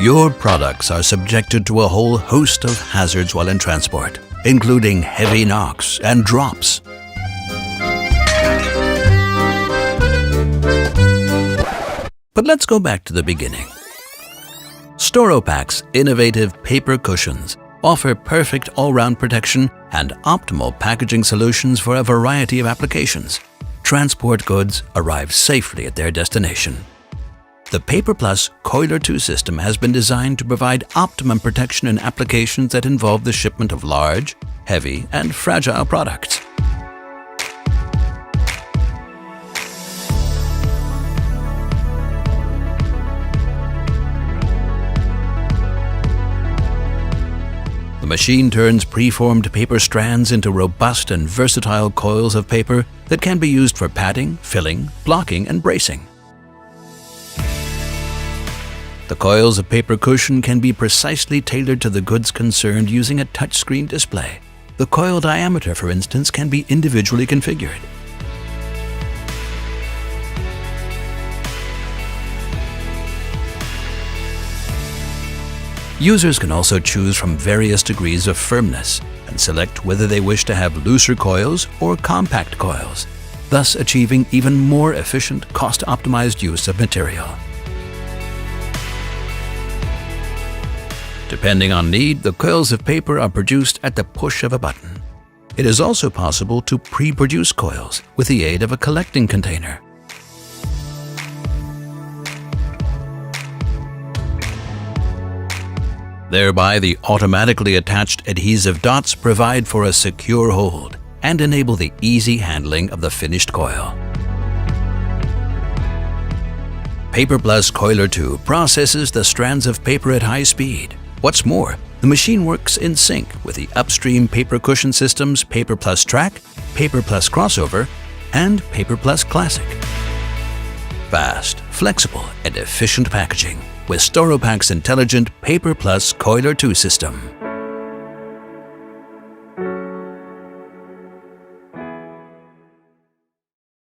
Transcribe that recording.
Your products are subjected to a whole host of hazards while in transport, including heavy knocks and drops. But let's go back to the beginning. Storopack's innovative paper cushions offer perfect all-round protection and optimal packaging solutions for a variety of applications. Transport goods arrive safely at their destination. The PAPERplus Coiler² system has been designed to provide optimum protection in applications that involve the shipment of large, heavy, and fragile products. The machine turns preformed paper strands into robust and versatile coils of paper that can be used for padding, filling, blocking, and bracing. The coils of paper cushion can be precisely tailored to the goods concerned using a touchscreen display. The coil diameter, for instance, can be individually configured. Users can also choose from various degrees of firmness and select whether they wish to have looser coils or compact coils, thus achieving even more efficient, cost-optimized use of material. Depending on need, the coils of paper are produced at the push of a button. It is also possible to pre-produce coils with the aid of a collecting container. Thereby, the automatically attached adhesive dots provide for a secure hold and enable the easy handling of the finished coil. PAPERplus Coiler² processes the strands of paper at high speed. What's more, the machine works in sync with the upstream paper cushion systems PAPERplus Track, PAPERplus Crossover, and PAPERplus Classic. Fast, flexible, and efficient packaging with Storopack's intelligent PAPERplus Coiler² system.